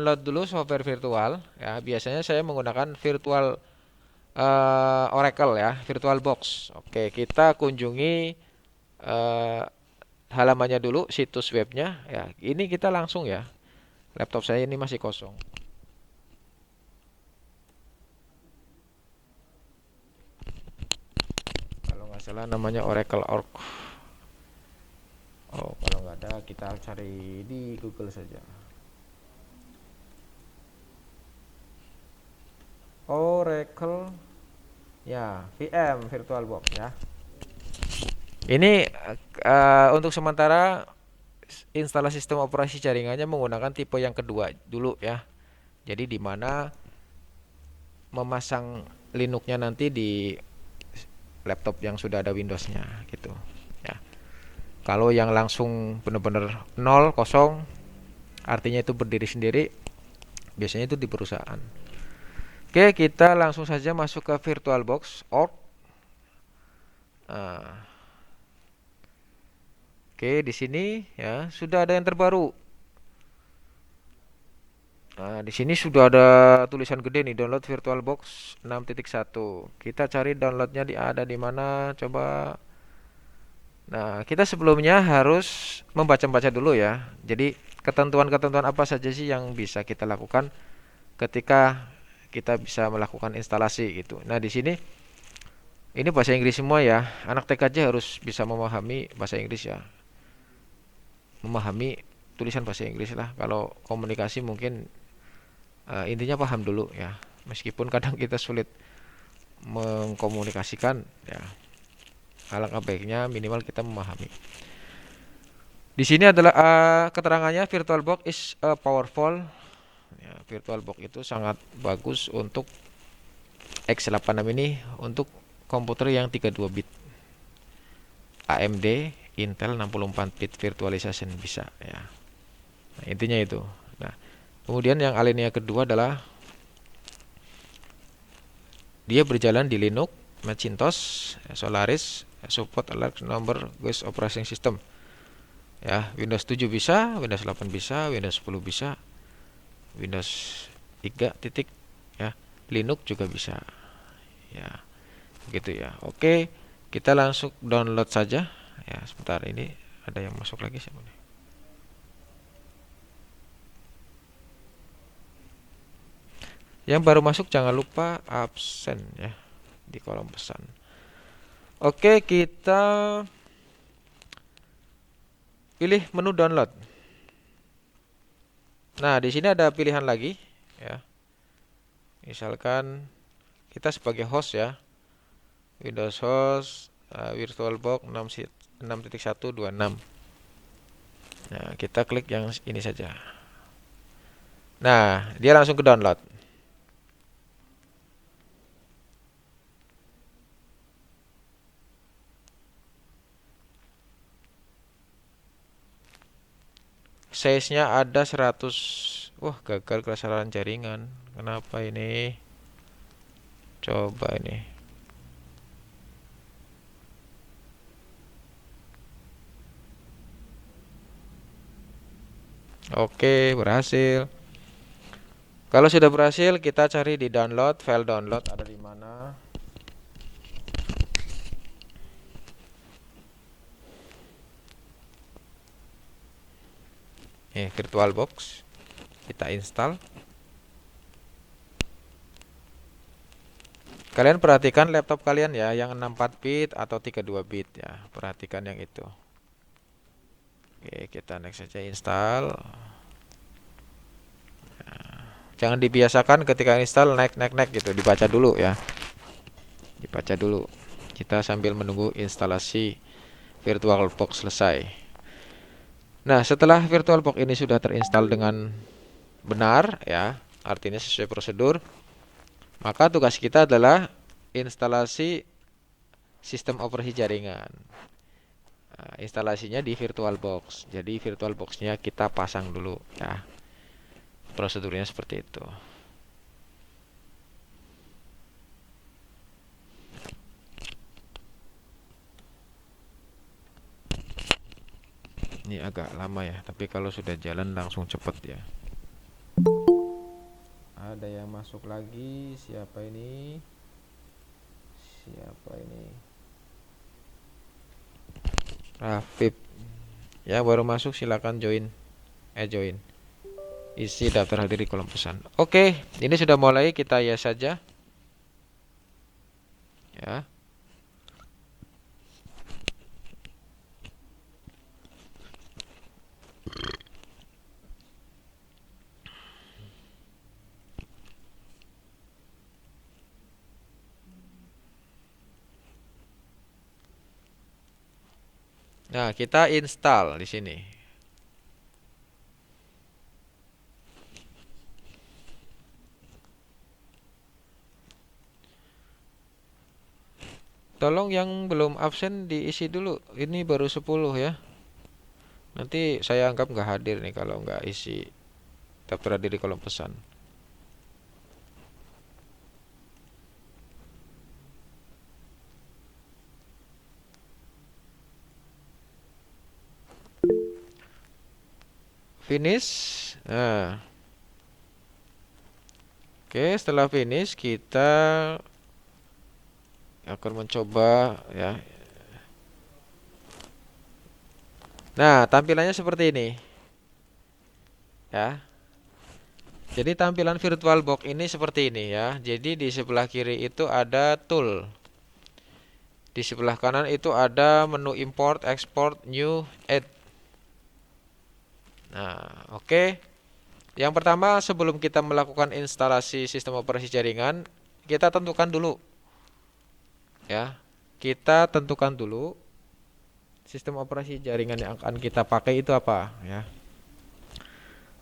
Download dulu software virtual ya. Biasanya saya menggunakan virtual Oracle ya, VirtualBox. Oke, kita kunjungi eh, halamannya dulu, situs webnya ya. Ini kita langsung ya. Laptop saya ini masih kosong. Kalau nggak salah namanya Oracle.org. Oh, kalau nggak ada kita cari di Google saja. Oracle ya, VM VirtualBox ya. Ini untuk sementara instalasi sistem operasi jaringannya menggunakan tipe yang kedua dulu ya. Jadi di mana memasang Linux-nya nanti di laptop yang sudah ada Windows-nya gitu ya. Kalau yang langsung benar-benar nol kosong, artinya itu berdiri sendiri, biasanya itu di perusahaan. Oke, kita langsung saja masuk ke VirtualBox.org. Nah, oke, di sini ya sudah ada yang terbaru. Nah, di sini sudah ada tulisan gede nih, download VirtualBox 6.1. Kita cari downloadnya ada di mana? Coba. Nah, kita sebelumnya harus membaca-baca dulu ya. Jadi, ketentuan-ketentuan apa saja sih yang bisa kita lakukan ketika kita bisa melakukan instalasi gitu. Nah, di sini ini bahasa Inggris semua ya. Anak TK aja harus bisa memahami bahasa Inggris ya. Memahami tulisan bahasa Inggris lah. Kalau komunikasi mungkin intinya paham dulu ya. Meskipun kadang kita sulit mengkomunikasikan ya. Alangkah baiknya minimal kita memahami. Di sini adalah keterangannya VirtualBox is powerful. Ya, VirtualBox itu sangat bagus untuk X86 ini untuk komputer yang 32 bit. AMD, Intel 64 bit virtualization bisa ya. Nah, intinya itu. Nah, kemudian yang alinea kedua adalah dia berjalan di Linux, Macintosh, Solaris, support alert number based operating system. Ya, Windows 7 bisa, Windows 8 bisa, Windows 10 bisa, Windows 3 titik ya, Linux juga bisa. Ya, begitu ya. Oke, kita langsung download saja. Ya, sebentar ini ada yang masuk lagi siapa nih? Yang baru masuk jangan lupa absen ya di kolom pesan. Oke, kita pilih menu download. Nah, di sini ada pilihan lagi ya. Misalkan kita sebagai host ya. Windows host VirtualBox 6.126. Nah, kita klik yang ini saja. Nah, dia langsung ke download. Size-nya ada 100. Wah, gagal kesalahan jaringan. Kenapa ini? Coba ini. Oke, berhasil. Kalau sudah berhasil, kita cari di download, file download ada di mana? VirtualBox. Kita install. Kalian perhatikan laptop kalian ya, yang 64 bit atau 32 bit ya. Perhatikan yang itu. Oke, kita next saja install. Jangan dibiasakan ketika install naik gitu, dibaca dulu ya. Dibaca dulu. Kita sambil menunggu instalasi VirtualBox selesai. Nah, setelah VirtualBox ini sudah terinstall dengan benar ya, artinya sesuai prosedur, maka tugas kita adalah instalasi sistem operasi jaringan. Nah, instalasinya di VirtualBox. Jadi VirtualBox-nya kita pasang dulu ya. Prosedurnya seperti itu. Ini agak lama ya, tapi kalau sudah jalan langsung cepet ya. ada yang masuk lagi. Siapa ini? Siapa ini? Rafif. Ya, baru masuk, silakan join. Join. Isi daftar hadir di kolom pesan. Oke, ini sudah mulai, kita ya saja. Ya. Nah, kita install di sini. Tolong yang belum absen diisi dulu. Ini baru 10 ya. Nanti saya anggap nggak hadir nih kalau nggak isi daftar hadir di kolom pesan. Finish. Nah, oke, setelah finish kita akan mencoba ya. Nah, tampilannya seperti ini ya. Jadi tampilan VirtualBox ini seperti ini ya. Jadi di sebelah kiri itu ada tool. Di sebelah kanan itu ada menu import, export, new, add. Nah, oke. Yang pertama, sebelum kita melakukan instalasi sistem operasi jaringan, kita tentukan dulu ya. Kita tentukan dulu sistem operasi jaringan yang akan kita pakai itu apa ya.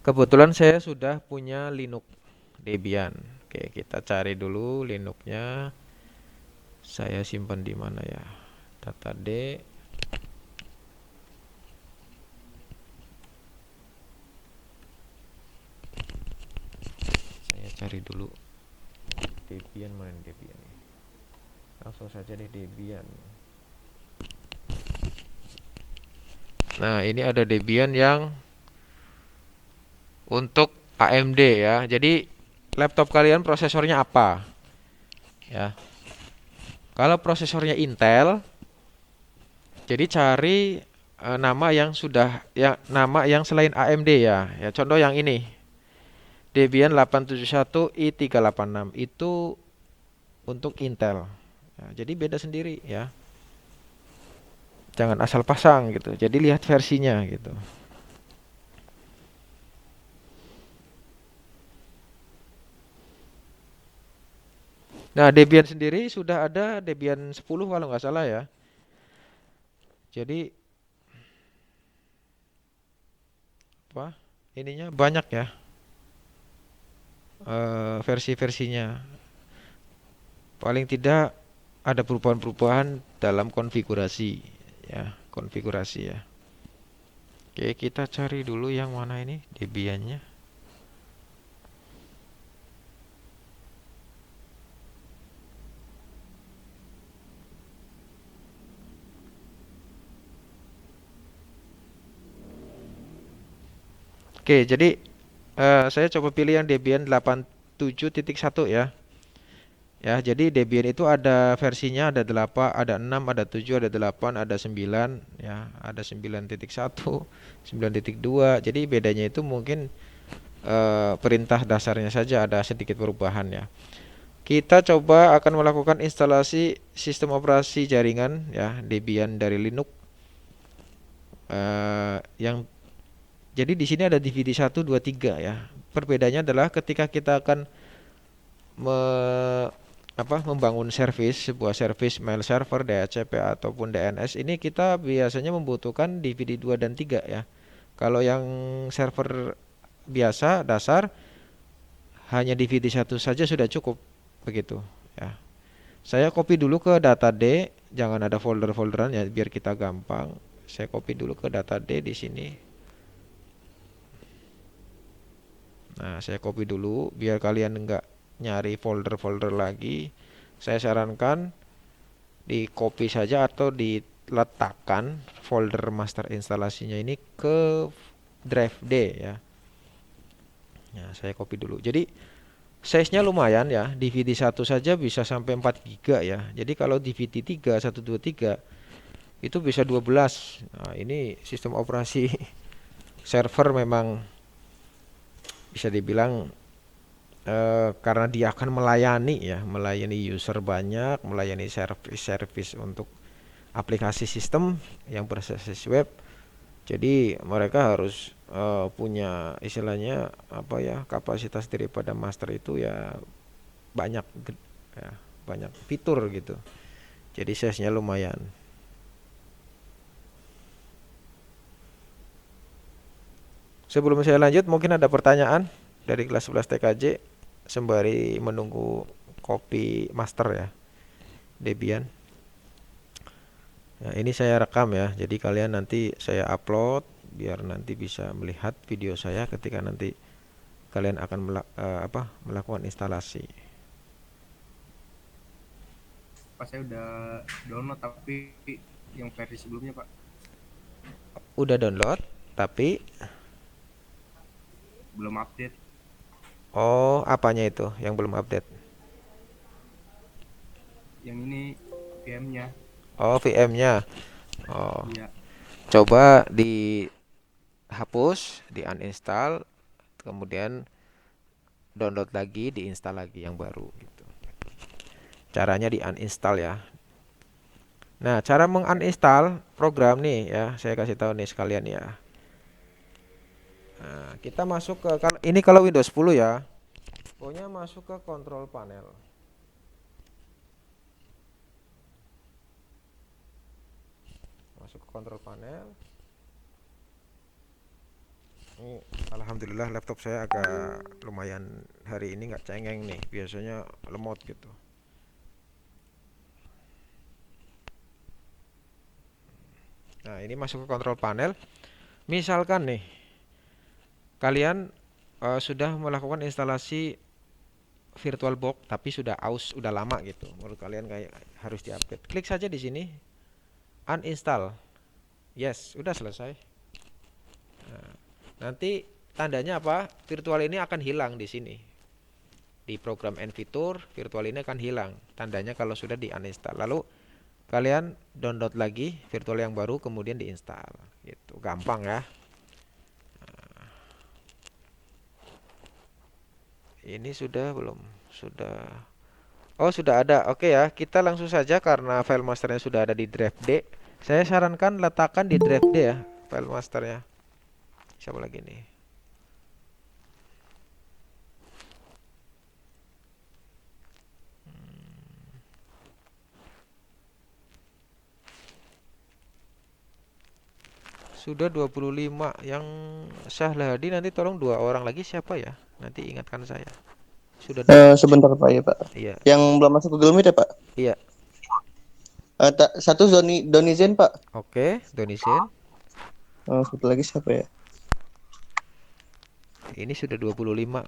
Kebetulan saya sudah punya Linux Debian. Oke, kita cari dulu Linuxnya. Saya simpan di mana ya? Data D. Saya cari dulu Debian, mana Debian nih? Langsung saja deh Debian. Nah, ini ada Debian yang untuk AMD ya. Jadi laptop kalian prosesornya apa? Ya. Kalau prosesornya Intel, jadi cari nama yang sudah ya, nama yang selain AMD ya. Ya, contoh yang ini. Debian 871 i386 itu untuk Intel. Ya, jadi beda sendiri ya. Jangan asal pasang gitu. Jadi lihat versinya gitu. Nah, Debian sendiri sudah ada Debian 10 kalau nggak salah ya. Jadi apa? Ininya banyak ya. Versi-versinya. Paling tidak ada perubahan-perubahan dalam konfigurasi ya, konfigurasi ya. Oke, kita cari dulu yang mana ini Debiannya. Oke, jadi saya coba pilih yang Debian 87.1 ya. Ya, jadi Debian itu ada versinya, ada 8, ada 6, ada 7, ada 8, ada 9 ya, ada 9.1, 9.2. Jadi bedanya itu mungkin perintah dasarnya saja ada sedikit perubahan ya. Kita coba akan melakukan instalasi sistem operasi jaringan ya, Debian dari Linux. Yang jadi di sini ada DVD 1, 2, 3 ya. Perbedaannya adalah ketika kita akan membangun sebuah service mail server, DHCP ataupun DNS, ini kita biasanya membutuhkan DVD 2 dan 3 ya. Kalau yang server biasa dasar hanya DVD 1 saja sudah cukup begitu ya. Saya copy dulu ke data D, jangan ada folder-folderan ya biar kita gampang. Saya copy dulu ke data D di sini. Nah, saya copy dulu biar kalian enggak nyari folder-folder lagi. Saya sarankan di copy saja atau diletakkan folder master instalasinya ini ke drive D ya. Nah, saya copy dulu. Jadi Size-nya lumayan ya. DVD 1 saja bisa sampai 4 GB ya. Jadi kalau DVD 3 123 itu bisa 12. Nah, ini sistem operasi server memang bisa dibilang karena dia akan melayani ya, melayani user banyak, melayani service-service untuk aplikasi sistem yang berbasis web. Jadi mereka harus punya istilahnya apa ya, kapasitas daripada master itu ya banyak ya, banyak fitur gitu. Jadi size-nya lumayan. Sebelum saya lanjut, mungkin ada pertanyaan dari kelas 11 TKJ sembari menunggu copy master ya, Debian. Nah, ini saya rekam ya. Jadi kalian nanti saya upload biar nanti bisa melihat video saya ketika nanti kalian akan melakukan instalasi. Pak, saya udah download tapi yang versi sebelumnya, Pak. Udah download, tapi Belum update. oh, apanya itu yang belum update? Yang ini VM-nya. Oh, VM-nya. Oh, Iya. coba dihapus, di uninstall, kemudian download lagi, diinstal lagi yang baru gitu. Caranya di uninstall ya. Nah, cara menguninstall program nih ya, saya kasih tahu nih sekalian ya. Nah, kita masuk ke kalau Windows 10 ya. Pokoknya masuk ke control panel. Masuk ke control panel. Ini alhamdulillah laptop saya agak lumayan hari ini nggak cengeng nih. Biasanya lemot gitu. Nah, ini masuk ke control panel. Misalkan nih kalian sudah melakukan instalasi VirtualBox tapi sudah aus, udah lama gitu. Menurut kalian kayak harus diupdate. Klik saja di sini uninstall. Yes, udah selesai. Nah, nanti tandanya apa? Virtual ini akan hilang di sini. Di program NVToor, virtual ini akan hilang. Tandanya kalau sudah di uninstall. Lalu kalian download lagi virtual yang baru kemudian diinstal. Gitu. Gampang ya. Ini sudah belum? Sudah. Oh, sudah ada. Oke ya, kita langsung saja karena file masternya sudah ada di drive D. Saya sarankan letakkan di drive D ya, file masternya. Siapa lagi nih? Sudah 25. Yang Syahladi nanti tolong 2 orang lagi siapa ya? Nanti ingatkan saya. Sudah 2. Sebentar Pak ya Pak. Iya. Yang belum masuk Google Meet ya Pak? Iya. Satu Donizen Pak. Oke, Donisin. Satu lagi siapa ya? Ini sudah 25.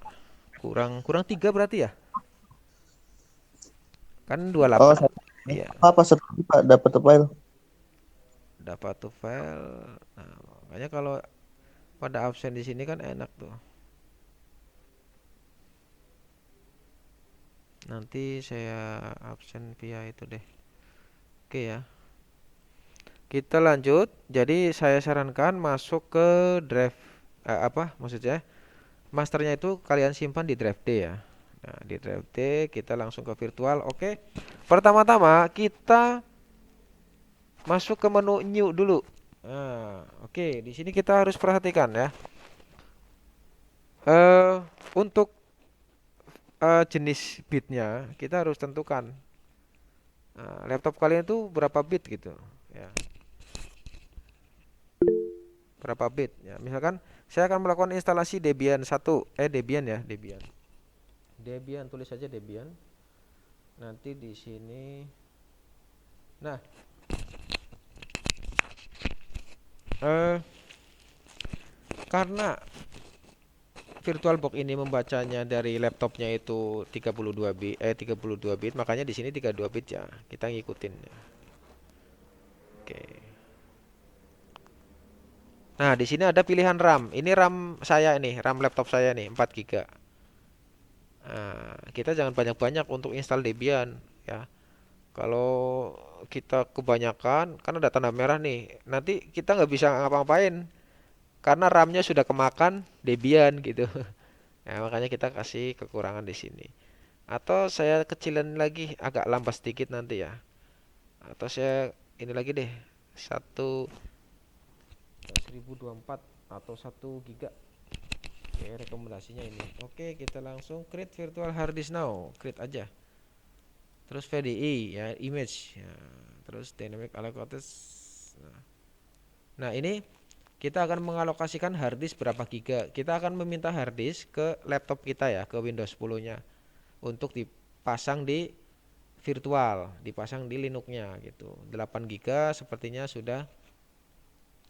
Kurang 3 berarti ya? Kan 28. Satu. Iya. Apa seperti Pak dapat file? Dapat tuh file. Nah, makanya kalau pada absen di sini kan enak tuh. Nanti saya absen via itu deh. Oke ya. Kita lanjut. Jadi saya sarankan masuk ke drive maksudnya? Masternya itu kalian simpan di drive D ya. Nah, di drive D kita langsung ke virtual. Oke. Pertama-tama kita masuk ke menu new dulu. Nah, oke, di sini kita harus perhatikan ya. Untuk jenis bitnya kita harus tentukan. Nah, laptop kalian itu berapa bit gitu ya. Berapa bit ya. Misalkan saya akan melakukan instalasi Debian 1, Debian ya, Debian. Debian tulis saja Debian. Nanti di sini. Nah, karena VirtualBox ini membacanya dari laptopnya itu 32 bit, makanya di sini 32 bit ya. Kita ngikutin ya. Oke. Nah, di sini ada pilihan RAM. Ini RAM saya ini, RAM laptop saya nih, 4 GB. Nah, kita jangan banyak-banyak untuk install Debian ya. Kalau kita kebanyakan, kan ada tanda merah nih, nanti kita nggak bisa ngapa-ngapain karena RAM-nya sudah kemakan Debian gitu. Nah, makanya kita kasih kekurangan di sini. Atau saya kecilin lagi agak lampas sedikit nanti ya. Atau saya ini lagi deh, 1024 atau 1 GB. Oke, rekomendasinya ini. Oke, kita langsung create virtual hard disk now. Create aja. Terus VDI ya, image ya. Terus dynamic allocators. Nah, ini kita akan mengalokasikan hard disk berapa giga. Kita akan meminta hard disk ke laptop kita ya, ke Windows 10-nya untuk dipasang di virtual, dipasang di Linux-nya gitu. 8 giga sepertinya sudah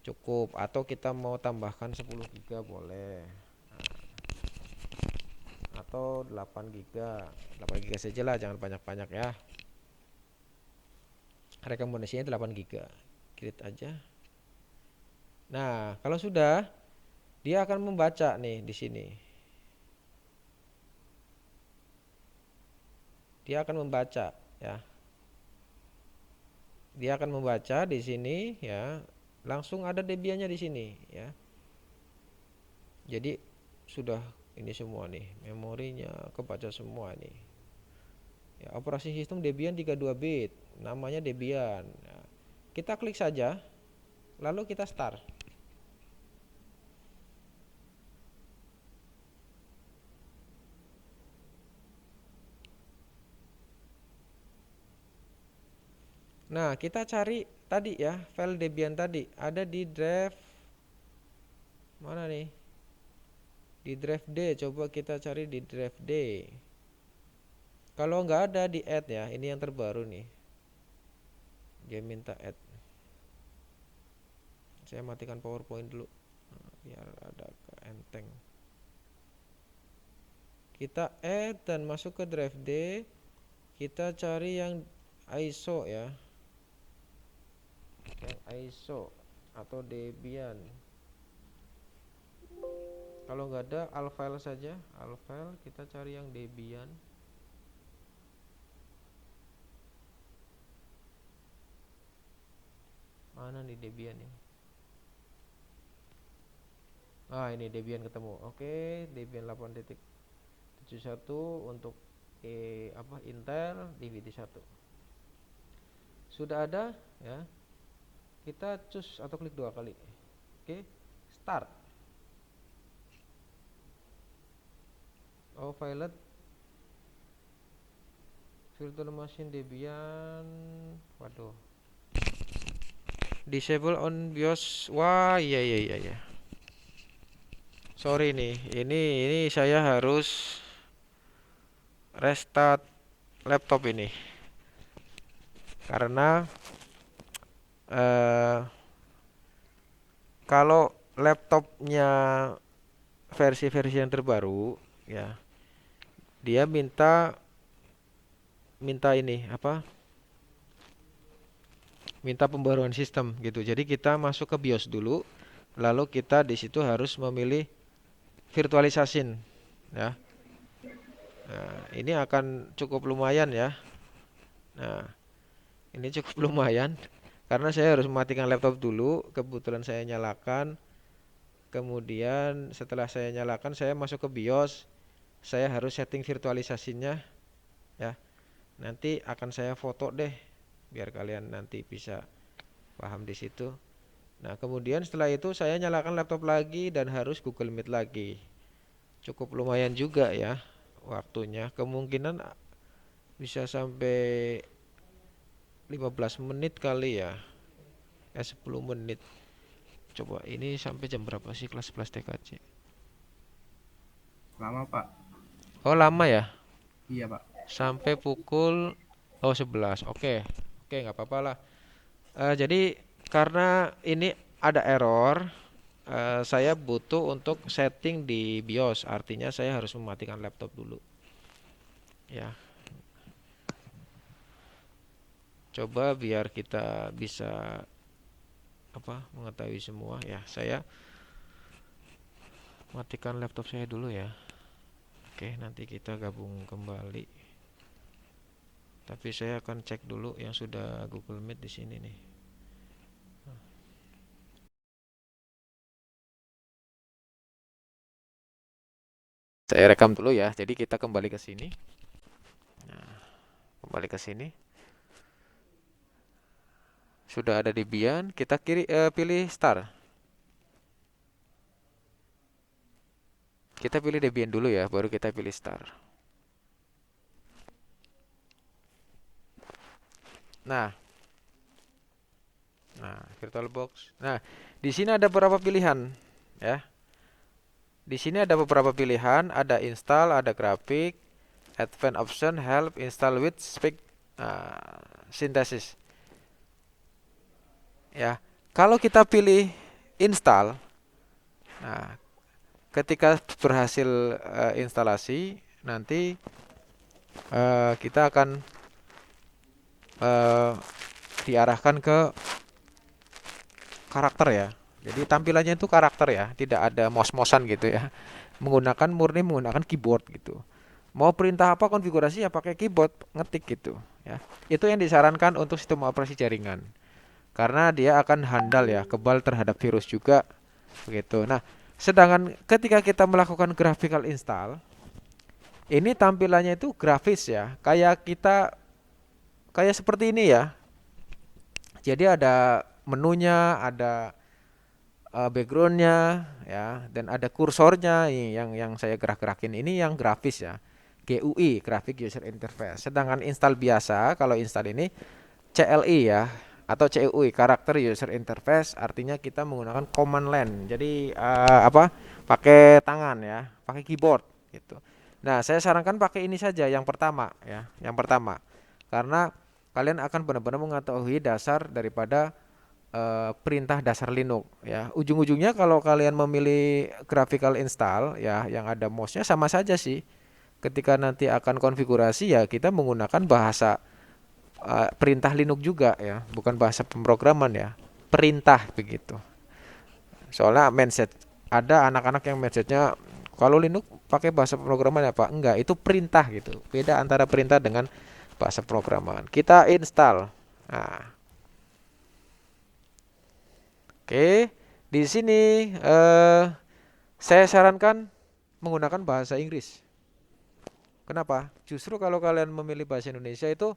cukup, atau kita mau tambahkan 10 giga boleh. Atau 8 giga. 8 giga saja lah, jangan banyak-banyak ya. Rekomendasinya 8 giga. Create aja. Nah, kalau sudah, dia akan membaca nih di sini. Dia akan membaca ya. Dia akan membaca di sini ya. Langsung ada Debiannya di sini ya. Jadi sudah ini semua nih, memorinya kebaca semua nih. Ya, operasi sistem Debian 32 bit, namanya Debian. Ya, kita klik saja, lalu kita start. Nah, kita cari tadi ya, file Debian tadi ada di drive mana nih? Di drive D, coba kita cari di drive D. Kalau nggak ada di add ya, ini yang terbaru nih. Dia minta add. Saya matikan PowerPoint dulu, biar ada ke enteng. Kita add dan masuk ke drive D. Kita cari yang ISO ya, yang ISO atau Debian. Kalau nggak ada, alfile saja, alfile. Kita cari yang Debian. Mana nih Debian nih? Ah, ini Debian ketemu. Oke, Debian 8.71 untuk Intel DVD1. Sudah ada ya. Kita choose atau klik 2 kali. Oke, start. Oh, pilot virtual machine Debian. Waduh. Disable on BIOS. Wah, iya iya iya iya. Sorry nih. Ini saya harus restart laptop ini. Karena eh kalau laptopnya versi-versi yang terbaru ya, dia minta minta ini apa? Minta pembaruan sistem gitu. Jadi kita masuk ke BIOS dulu, lalu kita di situ harus memilih virtualizasin ya. Nah, ini akan cukup lumayan ya. Nah, ini cukup lumayan karena saya harus mematikan laptop dulu. Kebetulan saya nyalakan. Kemudian setelah saya nyalakan, saya masuk ke BIOS. Saya harus setting virtualisasinya ya. Nanti akan saya foto deh biar kalian nanti bisa paham di situ. Nah, kemudian setelah itu saya nyalakan laptop lagi dan harus Google Meet lagi. Cukup lumayan juga ya waktunya. Kemungkinan bisa sampai 15 menit kali ya. 10 menit. Coba ini sampai jam berapa sih kelas 11 TKC? Lama Pak. Oh, lama ya? Iya Pak. Sampai pukul 11. Oke. Oke, nggak apa-apa lah. Jadi karena ini ada error, saya butuh untuk setting di BIOS. Artinya saya harus mematikan laptop dulu. Ya, coba biar kita bisa mengetahui semua ya. Saya matikan laptop saya dulu ya. Oke, nanti kita gabung kembali. Tapi saya akan cek dulu yang sudah Google Meet di sini nih. Saya rekam dulu ya. Jadi kita kembali ke sini. Nah, kembali ke sini. Sudah ada Debian, kita pilih start. Kita pilih Debian dulu ya, baru kita pilih start. Nah, VirtualBox. Nah, di sini ada beberapa pilihan ya. Di sini ada beberapa pilihan, ada install, ada grafik, advanced option, help, install with speak, synthesis. Ya, kalau kita pilih install, nah, ketika berhasil instalasi, nanti kita akan diarahkan ke karakter ya. Jadi tampilannya itu karakter ya, tidak ada mouse-mousean gitu ya. Menggunakan keyboard gitu. Mau perintah apa konfigurasi ya pakai keyboard, ngetik gitu ya. Itu yang disarankan untuk sistem operasi jaringan. Karena dia akan handal ya, kebal terhadap virus juga begitu. Nah, sedangkan ketika kita melakukan graphical install, ini tampilannya itu grafis ya, kayak seperti ini ya. Jadi ada menunya, ada backgroundnya ya, dan ada kursornya ini yang saya gerak-gerakin ini yang grafis ya. GUI, Graphic User Interface. Sedangkan install biasa, kalau install ini CLI ya, atau CUI, Character User Interface, artinya kita menggunakan command line. Jadi pakai tangan ya, pakai keyboard gitu. Nah, saya sarankan pakai ini saja yang pertama ya, yang pertama. Karena kalian akan benar-benar mengetahui dasar daripada perintah dasar Linux ya. Ujung-ujungnya kalau kalian memilih graphical install ya yang ada mouse-nya sama saja sih. Ketika nanti akan konfigurasi ya kita menggunakan bahasa perintah Linux juga ya, bukan bahasa pemrograman ya. Perintah begitu. Soalnya mindset ada anak-anak yang mindsetnya kalau Linux pakai bahasa pemrograman apa? Enggak, itu perintah gitu. Beda antara perintah dengan bahasa pemrograman. Kita install. Nah, oke, di sini saya sarankan menggunakan bahasa Inggris. Kenapa? Justru kalau kalian memilih bahasa Indonesia itu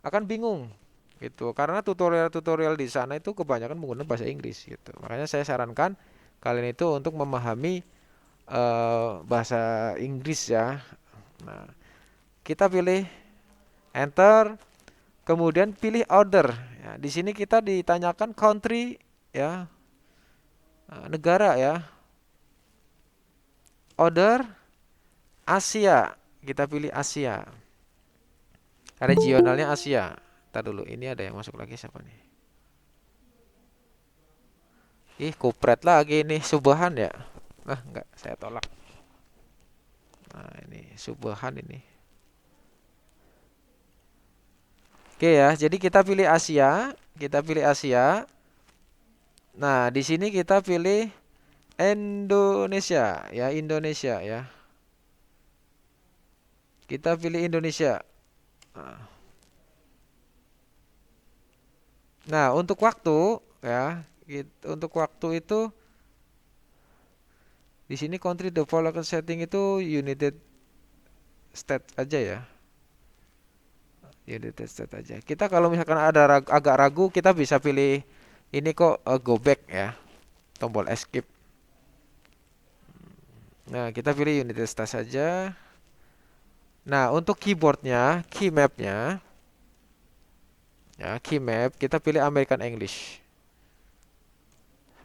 akan bingung gitu. Karena tutorial-tutorial di sana itu kebanyakan menggunakan bahasa Inggris gitu. Makanya saya sarankan kalian itu untuk memahami bahasa Inggris ya. Nah, kita pilih enter, kemudian pilih order. Ya, di sini kita ditanyakan country ya, negara ya. Order Asia, kita pilih Asia. Regionalnya Asia. Ntar dulu, ini ada yang masuk lagi siapa nih? Ih, kupret lagi nih, Subhan ya. Ah, enggak, saya tolak. Nah, ini Subhan ini. Oke ya, jadi kita pilih Asia, kita pilih Asia. Nah, di sini kita pilih Indonesia, ya Indonesia ya. Kita pilih Indonesia. Nah, untuk waktu ya, untuk waktu itu di sini country default setting itu United States aja ya. United States aja. Kita kalau misalkan ada agak ragu, kita bisa pilih ini kok go back ya, tombol escape. Nah, kita pilih United States saja. Nah, untuk keyboardnya, key mapnya, ya key map kita pilih American English.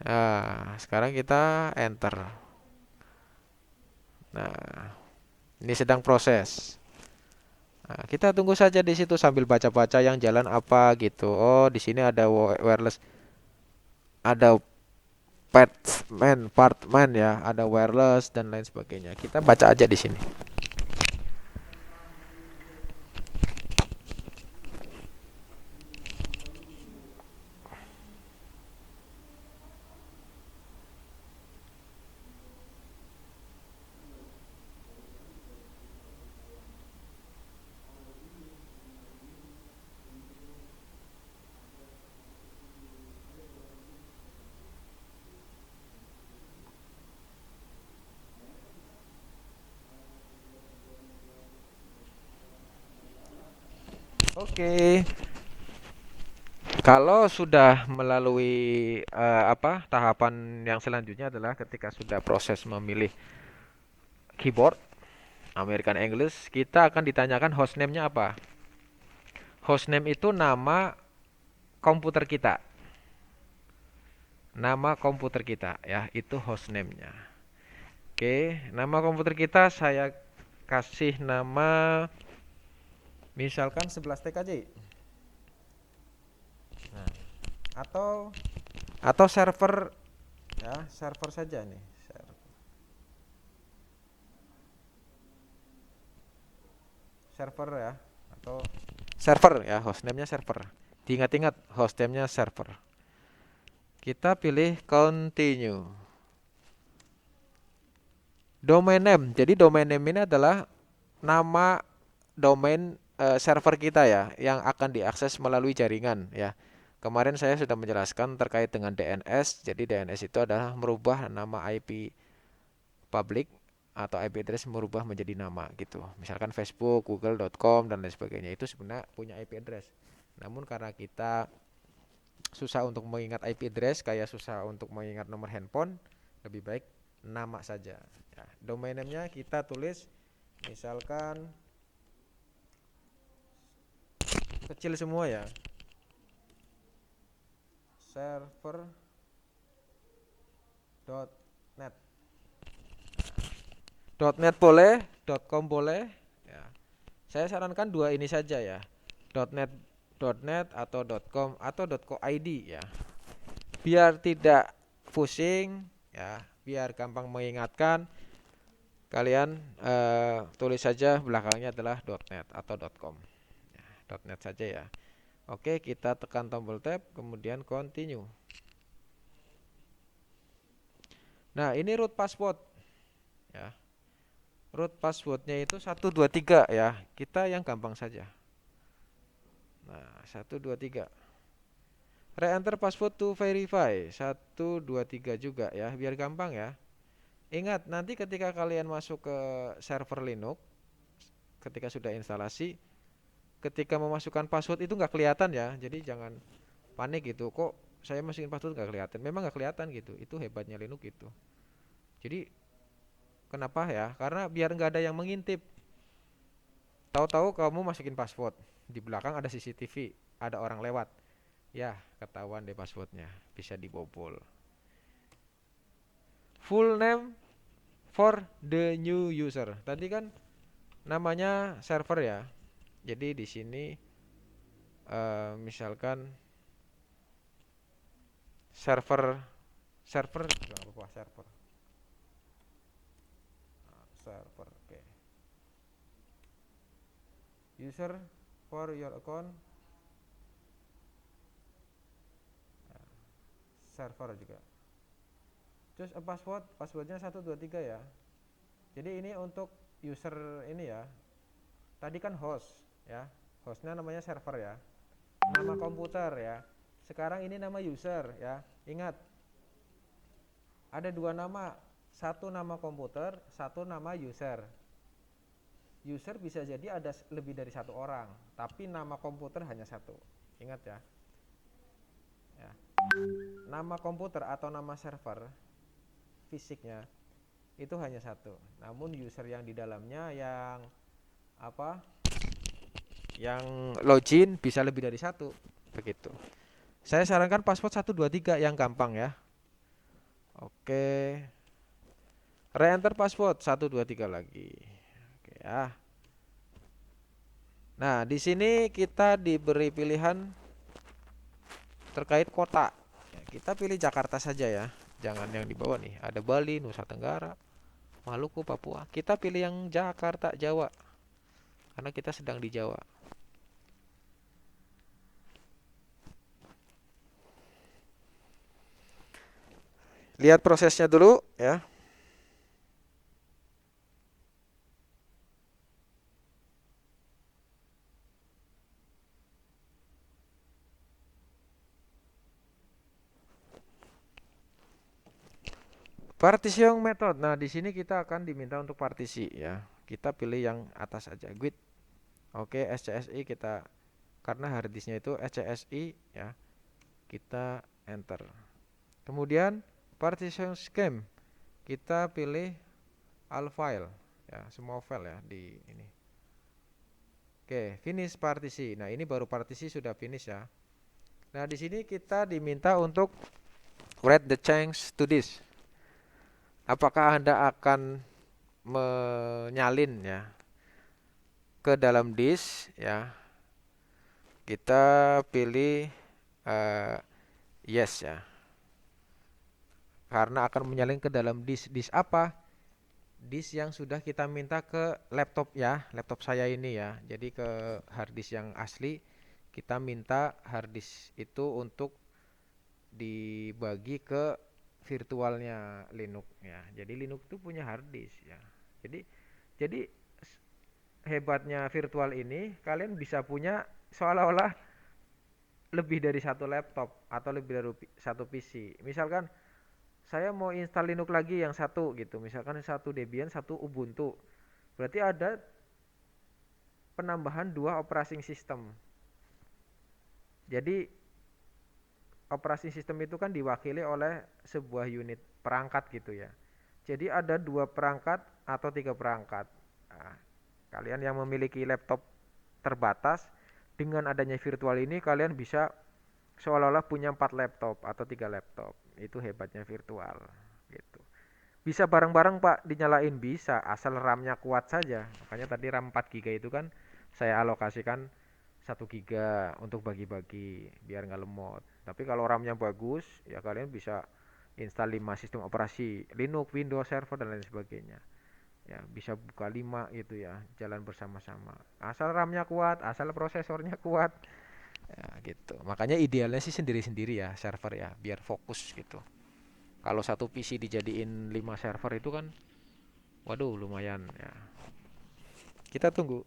Nah, sekarang kita enter. Nah, ini sedang proses. Nah, kita tunggu saja di situ sambil baca-baca yang jalan apa gitu. Oh, di sini ada wireless, ada partman ya, ada wireless dan lain sebagainya. Kita baca aja di sini. Oke. Kalau sudah melalui tahapan yang selanjutnya adalah ketika sudah proses memilih keyboard American English, kita akan ditanyakan hostname-nya apa. Hostname itu nama komputer kita. Nama komputer kita ya, itu hostname-nya. Oke, nama komputer kita saya kasih nama misalkan 11 TKJ. Nah, atau server ya, server saja nih. Server ya, atau server ya, hostname-nya server. Diingat-ingat hostname-nya server. Kita pilih continue. Domain name. Jadi domain name ini adalah nama domain server kita ya, yang akan diakses melalui jaringan ya. Kemarin saya sudah menjelaskan terkait dengan DNS. Jadi DNS itu adalah merubah nama IP public atau IP address, merubah menjadi nama gitu. Misalkan Facebook, google.com dan lain sebagainya, itu sebenarnya punya IP address. Namun karena kita susah untuk mengingat IP address, kayak susah untuk mengingat nomor handphone, lebih baik nama saja. Ya, domain name-nya kita tulis misalkan kecil semua ya. server.net. .net boleh, .com boleh. Ya. Saya sarankan dua ini saja ya. .net, .net atau .com atau .co.id ya. Biar tidak pusing ya, biar gampang mengingatkan. Kalian tulis saja belakangnya adalah .net atau .com. Ya, .net saja ya. Oke, kita tekan tombol tab, kemudian continue. Nah, ini root password ya. Root passwordnya itu 123 ya. Kita yang gampang saja. Nah, 123. Re-enter password to verify 123 juga ya, biar gampang ya. Ingat, nanti ketika kalian masuk ke server Linux, ketika sudah instalasi, ketika memasukkan password itu nggak kelihatan ya. Jadi jangan panik gitu. Kok saya masukin password nggak kelihatan? Memang nggak kelihatan gitu. Itu hebatnya Linux gitu. Jadi kenapa ya? Karena biar nggak ada yang mengintip. Tahu-tahu kamu masukin password, di belakang ada CCTV, ada orang lewat. Ya, ketahuan deh passwordnya, bisa dibobol. Full name for the new user. Tadi kan namanya server ya. Jadi di sini misalkan server jangan lupa server. Server, oke. User for your account. Server juga. Terus passwordnya 123 ya. Jadi ini untuk user ini ya. Tadi kan host ya. Hostnya namanya server ya. Nama komputer ya. Sekarang ini nama user ya. Ingat, ada dua nama. Satu nama komputer, satu nama user. User bisa jadi ada lebih dari satu orang, tapi nama komputer hanya satu. Ingat ya. Ya. Nama komputer atau nama server fisiknya itu hanya satu. Namun user yang di dalamnya yang yang login bisa lebih dari satu. Begitu. Saya sarankan password 123 yang gampang ya. Oke. Re-enter password 123 lagi. Oke ya. Nah, di sini kita diberi pilihan terkait kota. Ya, kita pilih Jakarta saja ya. Jangan yang di bawah nih. Ada Bali, Nusa Tenggara, Maluku, Papua. Kita pilih yang Jakarta, Jawa. Karena kita sedang di Jawa. Lihat prosesnya dulu ya. Partition method. Nah, di sini kita akan diminta untuk partisi ya. Kita pilih yang atas aja, GUID. Oke, SCSI kita karena harddisknya itu SCSI ya. Kita enter. Kemudian partition scheme, kita pilih all file ya, semua file ya di ini. Oke, finish partisi. Nah, ini baru partisi sudah finish ya. Nah, di sini kita diminta untuk write the change to disk. Apakah Anda akan menyalin ya ke dalam disk ya? Kita pilih yes ya. Karena akan menyalin ke dalam disk. Disk apa? Disk yang sudah kita minta ke laptop ya, laptop saya ini ya. Jadi ke hard disk yang asli kita minta hard disk itu untuk dibagi ke virtualnya Linux ya. Jadi Linux itu punya hard disk ya. Jadi hebatnya virtual ini kalian bisa punya seolah-olah lebih dari satu laptop atau lebih dari satu PC. Misalkan saya mau install Linux lagi yang satu gitu, misalkan satu Debian, satu Ubuntu. Berarti ada penambahan dua operating system. Jadi operating system itu kan diwakili oleh sebuah unit perangkat gitu ya. Jadi ada dua perangkat atau tiga perangkat. Nah, kalian yang memiliki laptop terbatas, dengan adanya virtual ini kalian bisa seolah-olah punya 4 laptop atau 3 laptop. Itu hebatnya virtual gitu. Bisa bareng-bareng Pak, dinyalain bisa, asal RAM-nya kuat saja. Makanya tadi RAM 4 GB itu kan saya alokasikan 1 GB untuk bagi-bagi biar nggak lemot. Tapi kalau RAM-nya bagus, ya kalian bisa install 5 sistem operasi, Linux, Windows Server dan lain sebagainya. Ya, bisa buka 5 gitu ya, jalan bersama-sama. Asal RAM-nya kuat, asal prosesornya kuat. Ya, gitu. Makanya idealnya sih sendiri-sendiri ya server ya, biar fokus gitu. Kalau satu PC dijadiin 5 server itu kan, waduh lumayan ya. Kita tunggu.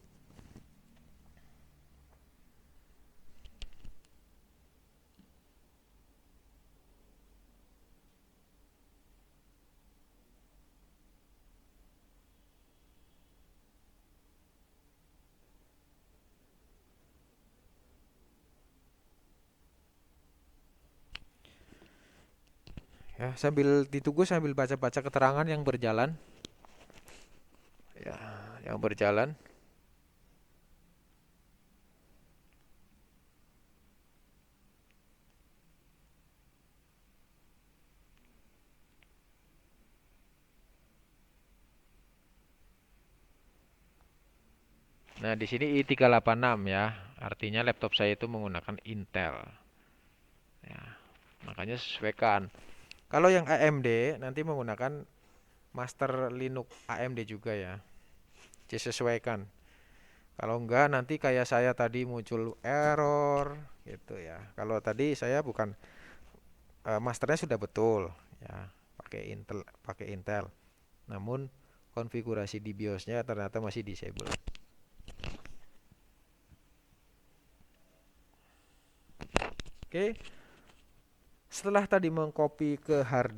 Ya, sambil ditunggu sambil baca-baca keterangan yang berjalan. Ya, yang berjalan. Nah, di sini i386 ya. Artinya laptop saya itu menggunakan Intel. Ya, makanya sesuaikan. Kalau yang AMD nanti menggunakan master Linux AMD juga ya. Disesuaikan. Kalau enggak nanti kayak saya tadi muncul error gitu ya. Kalau tadi saya bukan masternya sudah betul ya, pakai Intel. Namun konfigurasi di BIOSnya ternyata masih disable. Oke. Setelah tadi mengcopy ke hard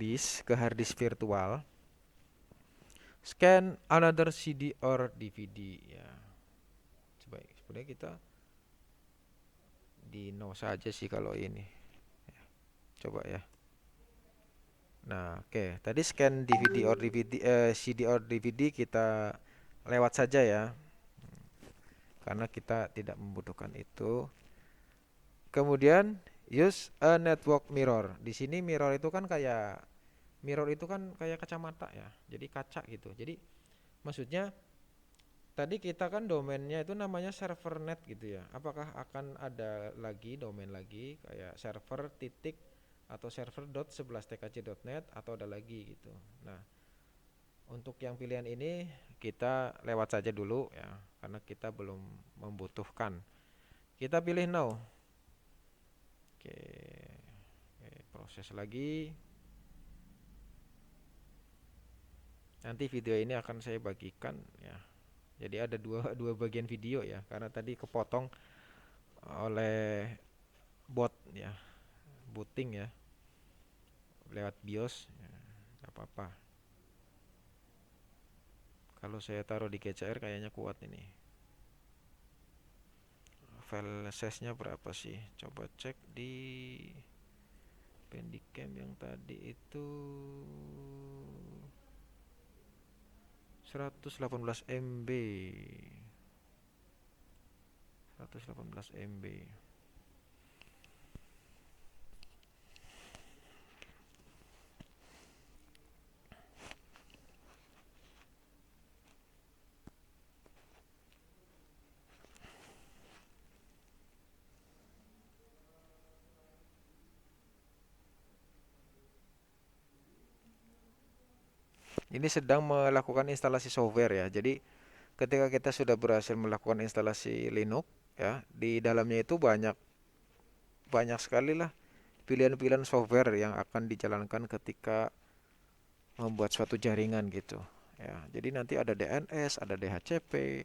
disk virtual, scan another CD or DVD ya. Sebenarnya kita di no saja sih kalau ini. Coba ya. Nah, oke. Tadi scan DVD or DVD CD or DVD kita lewat saja ya. Karena kita tidak membutuhkan itu. Kemudian use a network mirror. Di sini mirror itu kan kayak kacamata ya. Jadi kaca gitu. Jadi maksudnya tadi kita kan domainnya itu namanya server net gitu ya. Apakah akan ada lagi domain lagi kayak server titik atau server.11tkc.net atau ada lagi gitu. Nah, untuk yang pilihan ini kita lewat saja dulu ya karena kita belum membutuhkan. Kita pilih no. Oke. Oke, proses lagi. Nanti video ini akan saya bagikan ya. Jadi ada dua bagian video ya karena tadi kepotong oleh bot ya, booting ya lewat BIOS ya, nggak apa-apa. Kalau saya taruh di GCR kayaknya kuat ini. file size-nya berapa sih? Coba cek di Bandicam yang tadi itu 118 MB. 118 MB. Ini sedang melakukan instalasi software ya. Jadi ketika kita sudah berhasil melakukan instalasi Linux ya, di dalamnya itu banyak banyak sekali lah pilihan-pilihan software yang akan dijalankan ketika membuat suatu jaringan gitu ya. Jadi nanti ada DNS, ada DHCP,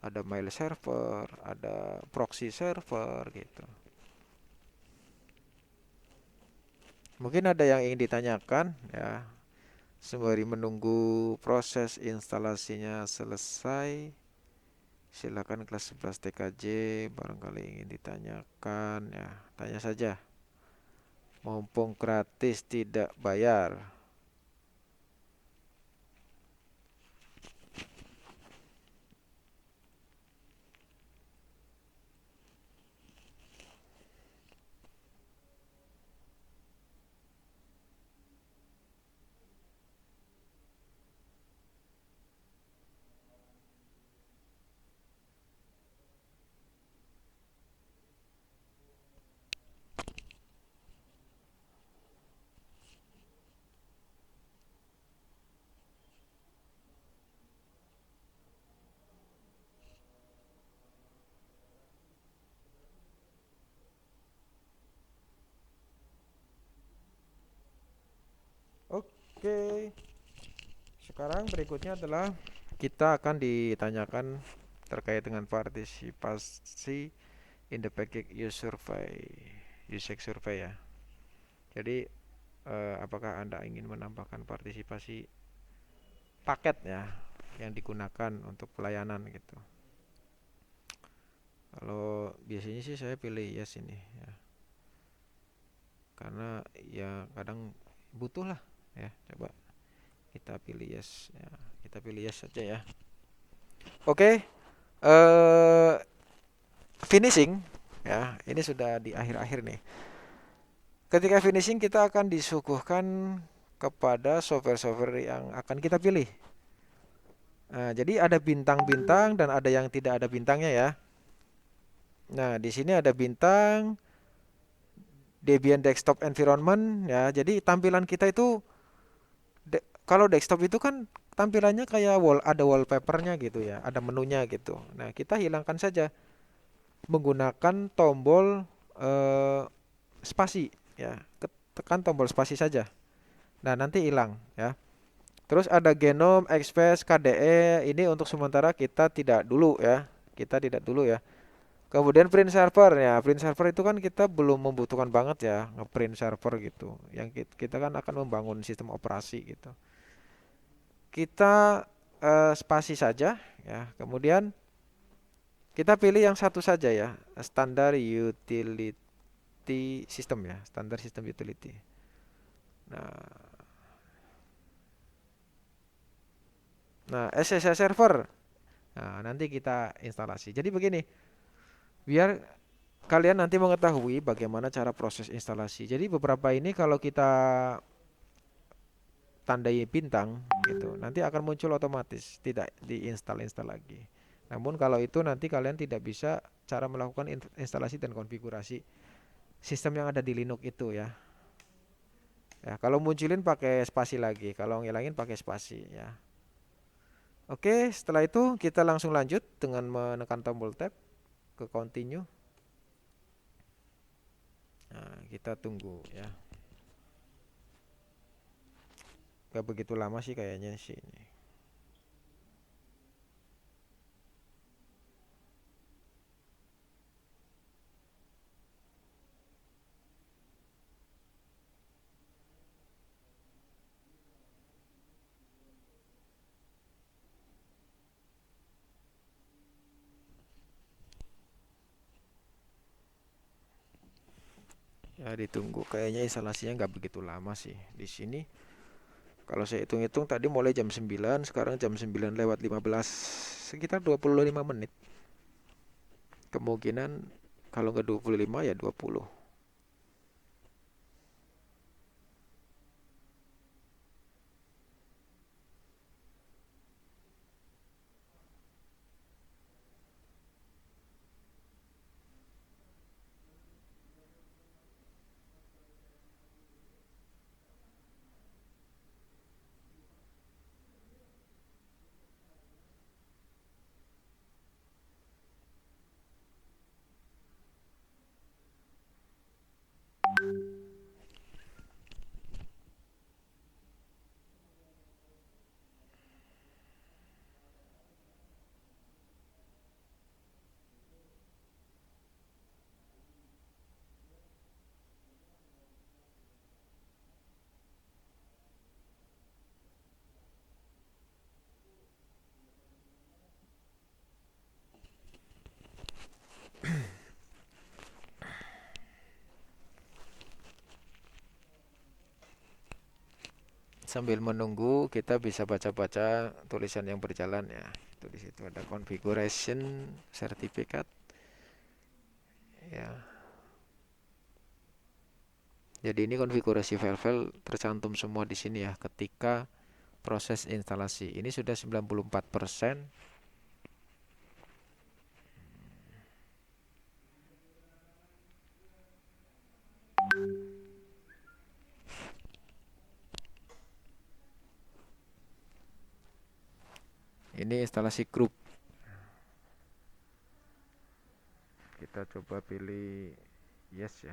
ada mail server, ada proxy server gitu. Mungkin ada yang ingin ditanyakan ya, sembari menunggu proses instalasinya selesai. Silakan kelas 11 TKJ barangkali ingin ditanyakan ya, tanya saja. Mumpung gratis tidak bayar. Oke. Sekarang berikutnya adalah kita akan ditanyakan terkait dengan partisipasi in the package use survey ya. Jadi apakah Anda ingin menambahkan partisipasi paket ya yang digunakan untuk pelayanan gitu. Kalau biasanya sih saya pilih yes ini ya. Karena ya kadang butuh lah ya. Coba kita pilih yes ya. Kita pilih yes saja ya. Oke. Finishing ya. Ini sudah di akhir-akhir nih. Ketika finishing kita akan disuguhkan kepada software-software yang akan kita pilih. Nah, jadi ada bintang-bintang dan ada yang tidak ada bintangnya ya. Nah, di sini ada bintang Debian Desktop Environment ya. Jadi tampilan kita itu kalau desktop itu kan tampilannya kayak ada wallpapernya gitu ya, ada menunya gitu. Nah, kita hilangkan saja menggunakan tombol spasi ya. Tekan tombol spasi saja. Nah, nanti hilang ya. Terus ada Genome, Express, KDE. Ini untuk sementara kita tidak dulu ya. Kita tidak dulu ya. Kemudian print server ya. Print server itu kan kita belum membutuhkan banget ya ngeprint server gitu. Yang kita kan akan membangun sistem operasi gitu. Kita spasi saja ya. Kemudian kita pilih yang satu saja ya, standar utility system ya, standar system utility. Nah, SSH server. Nah, nanti kita instalasi. Jadi begini, biar kalian nanti mengetahui bagaimana cara proses instalasi. Jadi beberapa ini kalau kita tandai bintang gitu, nanti akan muncul otomatis, tidak diinstal lagi. Namun kalau itu nanti kalian tidak bisa cara melakukan instalasi dan konfigurasi sistem yang ada di Linux itu ya. Ya, kalau munculin pakai spasi lagi, kalau ngilangin pakai spasi ya. Oke, setelah itu kita langsung lanjut dengan menekan tombol tab ke continue. Nah, kita tunggu ya. Gak begitu lama sih kayaknya sih ini. Ya ditunggu, kayaknya instalasinya nggak begitu lama sih di sini. Kalau saya hitung-hitung tadi mulai jam 9, sekarang jam 9 lewat 15, sekitar 25 menit. Kemungkinan kalau nggak 25 ya 20. Sambil menunggu kita bisa baca-baca tulisan yang berjalan ya. Itu di situ ada configuration certificate ya. Jadi ini konfigurasi file-file tercantum semua di sini ya ketika proses instalasi. Ini sudah 94%. Ini instalasi grup. Kita coba pilih yes ya.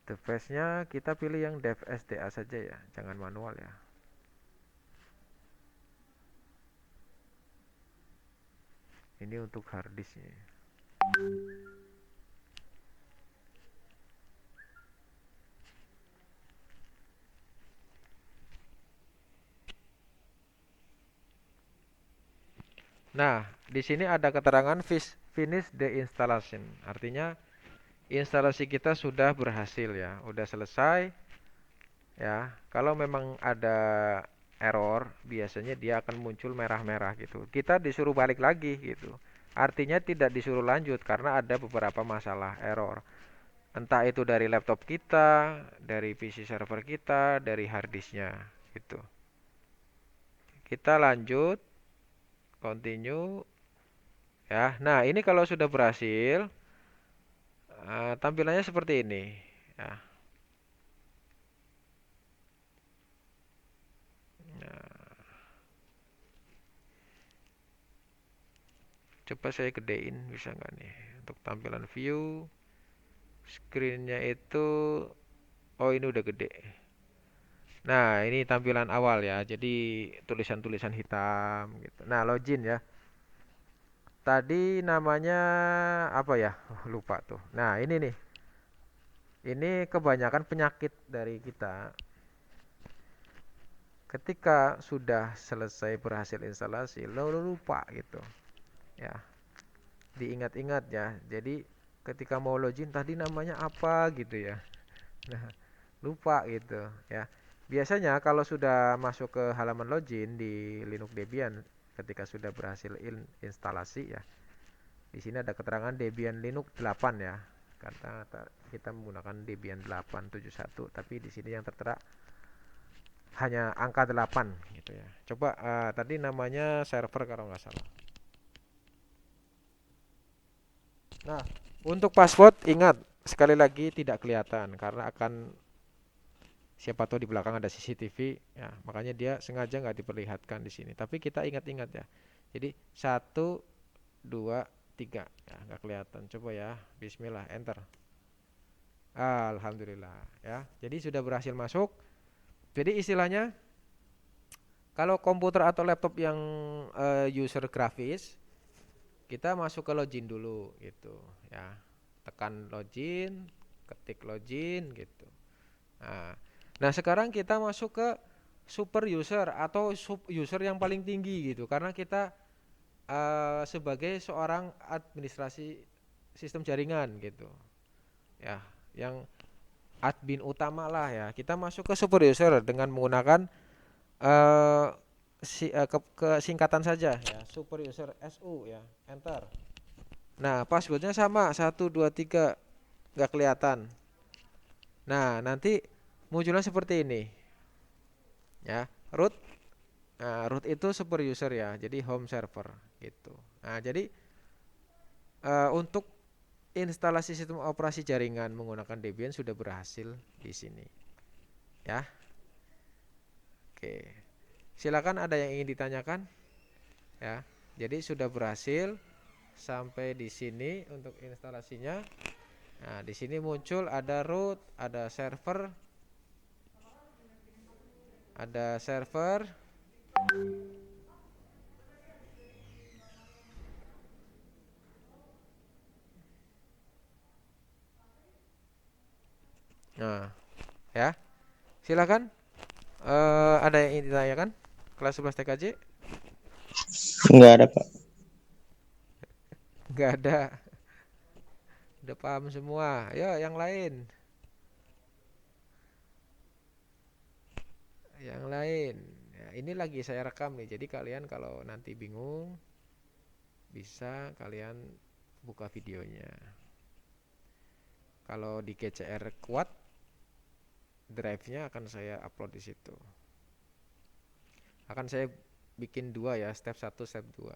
Device-nya kita pilih yang dev SDA saja ya, jangan manual ya. Ini untuk hard disknya. Nah, di sini ada keterangan finish the installation. Artinya instalasi kita sudah berhasil ya, udah selesai ya. Kalau memang ada error, biasanya dia akan muncul merah-merah gitu. Kita disuruh balik lagi gitu. Artinya tidak disuruh lanjut karena ada beberapa masalah error. Entah itu dari laptop kita, dari PC server kita, dari hard disknya gitu. Kita lanjut, continue ya. Nah, ini kalau sudah berhasil, tampilannya seperti ini ya. Nah, coba saya gedein bisa nggak nih untuk tampilan view screennya itu. Oh, ini udah gede. Nah, ini tampilan awal ya. Jadi tulisan-tulisan hitam gitu. Nah, login ya. Tadi namanya apa ya? Oh, lupa tuh. Nah, ini nih. Ini kebanyakan penyakit dari kita. Ketika sudah selesai berhasil instalasi, lo lupa gitu. Ya, diingat-ingat ya. Jadi ketika mau login tadi namanya apa gitu ya. Nah, lupa gitu ya. Biasanya kalau sudah masuk ke halaman login di Linux Debian ketika sudah berhasil instalasi ya. Di sini ada keterangan Debian Linux 8 ya. Karena kita menggunakan Debian 871, tapi di sini yang tertera hanya angka 8 gitu ya. Coba tadi namanya server kalau nggak salah. Nah, untuk password ingat sekali lagi tidak kelihatan karena akan siapa tahu di belakang ada CCTV ya, makanya dia sengaja nggak diperlihatkan di sini. Tapi kita ingat-ingat ya. Jadi 1, 2, 3 ya, nggak kelihatan. Coba ya, Bismillah, enter. Alhamdulillah ya. Jadi sudah berhasil masuk. Jadi istilahnya kalau komputer atau laptop yang user grafis, kita masuk ke login dulu gitu ya. Tekan login, ketik login gitu. Nah, sekarang kita masuk ke super user atau sub user yang paling tinggi gitu. Karena kita sebagai seorang administrasi sistem jaringan gitu ya, yang admin utama lah ya. Kita masuk ke super user dengan menggunakan eh ke singkatan saja ya, super user SU ya, enter. Nah, passwordnya sama 123, nggak kelihatan. Nah, nanti munculnya seperti ini ya, root. Nah, root itu super user ya, jadi home server gitu. Nah, jadi untuk instalasi sistem operasi jaringan menggunakan Debian sudah berhasil di sini ya. Oke, silakan ada yang ingin ditanyakan ya. Jadi sudah berhasil sampai di sini untuk instalasinya. Nah, di sini muncul ada root, ada server. Nah, ya. Silakan. Ada yang ingin ditanyakan? Kelas 11 TKJ? Nggak ada, Pak. Enggak ada. Udah paham semua. Ya, yang lain. Yang lain. Ya, ini lagi saya rekam nih. Jadi kalian kalau nanti bingung bisa kalian buka videonya. Kalau di GCR kuat, drive-nya akan saya upload di situ. Akan saya bikin dua ya, step 1, step 2.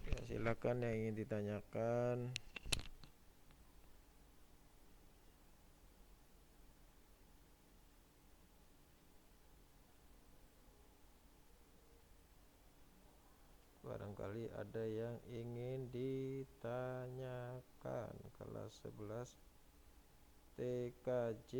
Ya, silakan yang ingin ditanyakan. Barangkali ada yang ingin ditanyakan kelas 11 TKJ.